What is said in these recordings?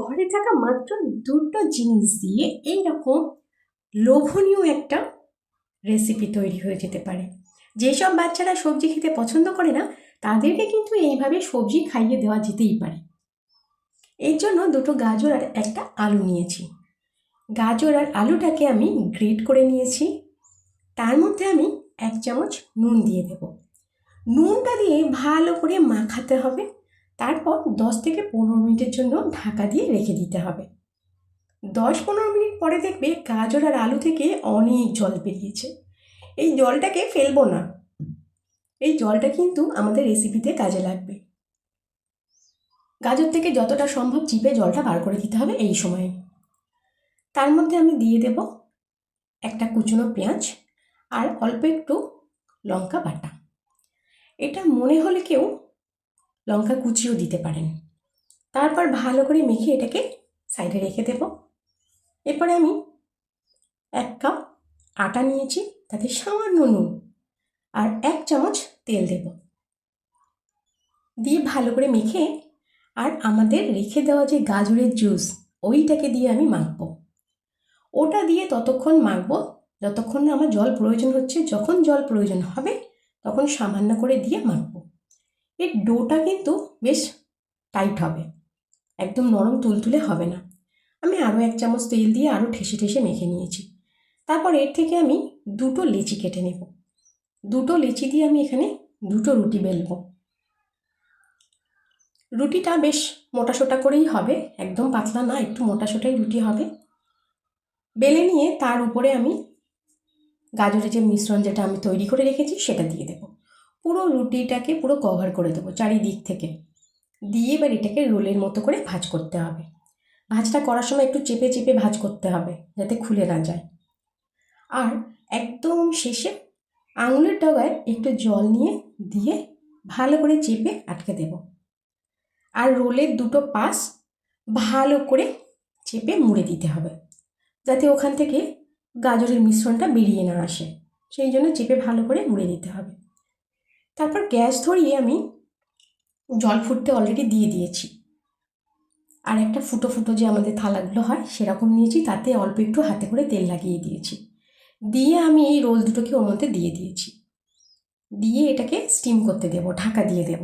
ঘরে থাকা মাত্র দুটো জিনিস দিয়ে এইরকম লোভনীয় একটা রেসিপি তৈরি হয়ে যেতে পারে। যেসব বাচ্চারা সবজি খেতে পছন্দ করে না তাদেরকে কিন্তু এইভাবে সবজি খাইয়ে দেওয়া যেতেই পারে। এর জন্য দুটো গাজর আর একটা আলু নিয়েছি। গাজর আর আলুটাকে আমি গ্রেট করে নিয়েছি। তার মধ্যে আমি 1 চামচ নুন দিয়ে দেব। নুনটা দিয়ে ভালো করে মাখাতে হবে। তারপর 10 থেকে 15 মিনিটের জন্য ঢাকা দিয়ে রেখে দিতে হবে। 10-15 মিনিট পরে দেখবে গাজর আর আলু থেকে অনেক জল বেরিয়েছে। এই জলটাকে ফেলবো না, এই জলটা কিন্তু আমাদের রেসিপিতে কাজে লাগবে। গাজর থেকে যতটা সম্ভব চিপে জলটা বার করে দিতে হবে এই সময়ে। তার মধ্যে আমি দিয়ে দেব একটা কুচনো পেঁয়াজ আর অল্প একটু লঙ্কা বাটা। এটা মনে হলে কেউ লঙ্কা কুচিও দিতে পারেন। তারপর ভালো করে মেখে এটাকে সাইডে রেখে দেব। এরপরে আমি 1 কাপ আটা নিয়েছি, তাতে সামান্য নুন আর 1 চামচ তেল দেব, দিয়ে ভালো করে মেখে আর আমাদের রেখে দেওয়া যে গাজরের জুস ওইটাকে দিয়ে আমি মাখবো। ওটা দিয়ে ততক্ষণ মাখবো যতক্ষণ না আমার জল প্রয়োজন হচ্ছে। যখন জল প্রয়োজন হবে তখন সামান্য করে দিয়ে মাখবো। এর ডোটা কিন্তু বেশ টাইট হবে, একদম নরম তুলতুলে হবে না। আমি আরও 1 চামচ তেল দিয়ে আরও ঠেসে ঠেসে মেখে নিয়েছি। তারপর এর থেকে আমি দুটো লেচি কেটে নেব। দুটো লেচি দিয়ে আমি এখানে দুটো রুটি বেলবো। রুটিটা বেশ মোটাসোটা করেই হবে, একদম পাতলা না, একটু মোটাসোটাই রুটি হবে। বেলে নিয়ে তার উপরে আমি গাজরের যে মিশ্রণ যেটা আমি তৈরি করে রেখেছি সেটা দিয়ে দেবো। পুরো রুটিটাকে পুরো কভার করে দেবো চারিদিক থেকে, দিয়ে এবার এটাকে রোলের মতো করে ভাঁজ করতে হবে। ভাঁজটা করার সময় একটু চেপে চেপে ভাঁজ করতে হবে যাতে খুলে না যায়। আর একদম শেষে আঙুলের ডগায় একটু জল নিয়ে দিয়ে ভালো করে চেপে আটকে দেব। আর রোলের দুটো পাশ ভালো করে চেপে মুড়ে দিতে হবে যাতে ওখান থেকে গাজরের মিশ্রণটা বেরিয়ে না আসে, সেই জন্য চেপে ভালো করে মুড়ে দিতে হবে। তারপর গ্যাস ধরিয়ে আমি জল ফুটতে অলরেডি দিয়ে দিয়েছি। আর একটা ফুটো ফুটো যে আমাদের থালাগুলো হয় সেরকম নিয়েছি, তাতে অল্প একটু হাতে করে তেল লাগিয়ে দিয়েছি। দিয়ে আমি এই রোল দুটোকে ওর মধ্যে দিয়ে দিয়েছি। দিয়ে এটাকে স্টিম করতে দেব, ঢাকা দিয়ে দেব।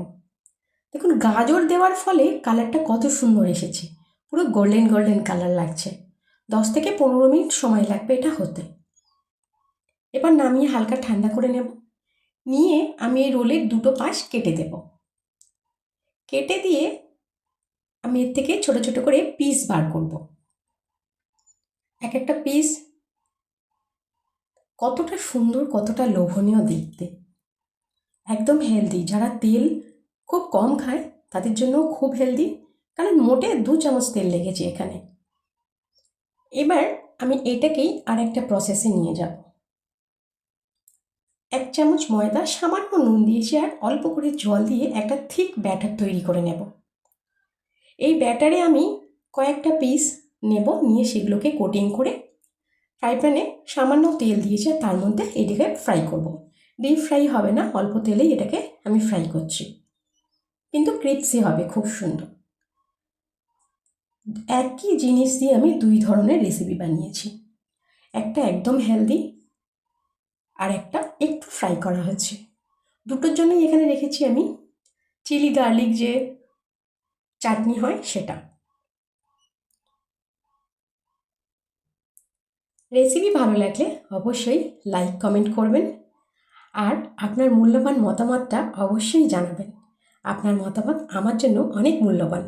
দেখুন গাজর দেওয়ার ফলে কালারটা কত সুন্দর এসেছে, পুরো গোল্ডেন গোল্ডেন কালার লাগছে। 10 থেকে 15 মিনিট সময় লাগবে এটা হতে। এবার নামিয়ে হালকা ঠান্ডা করে নেব। নিয়ে আমি এই রোলের দুটো পাশ কেটে দেব। কেটে দিয়ে আমি এর থেকে ছোট ছোট করে পিস বার করব। এক একটা পিস কতটা সুন্দর, কতটা লোভনীয় দেখতে, একদম হেলদি। যারা তেল খুব কম খায় তাদের জন্য খুব হেলদি, কারণ মোটে 2 চামচ তেল লেগেছে এখানে। এবার আমি এটাকেই আর একটা প্রসেসে নিয়ে যাব। 1 চামচ ময়দা, সামান্য নুন দিয়েছি আর অল্প করে জল দিয়ে একটা থিক ব্যাটার তৈরি করে নেব। এই ব্যাটারে আমি কয়েকটা পিস নেব, নিয়ে সেগুলোকে কোটিং করে ফ্রাই প্যানে সামান্য তেল দিয়েছি আর তার মধ্যে এটাকে ফ্রাই করব। ডিপ ফ্রাই হবে না, অল্প তেলেই এটাকে আমি ফ্রাই করছি, কিন্তু ক্রিপসি হবে খুব সুন্দর। একই জিনিস দিয়ে আমি 2 ধরনের রেসিপি বানিয়েছি, একটা একদম হেলদি আর একটা একটু ফ্রাই করা হয়েছে। দুটোর জন্যই এখানে রেখেছি আমি চিলি গার্লিক যে চাটনি হয় সেটা। রেসিপি ভালো লাগলে অবশ্যই লাইক কমেন্ট করবেন আর আপনার মূল্যবান মতামতটা অবশ্যই জানাবেন। আপনার মতামত আমার জন্য অনেক মূল্যবান।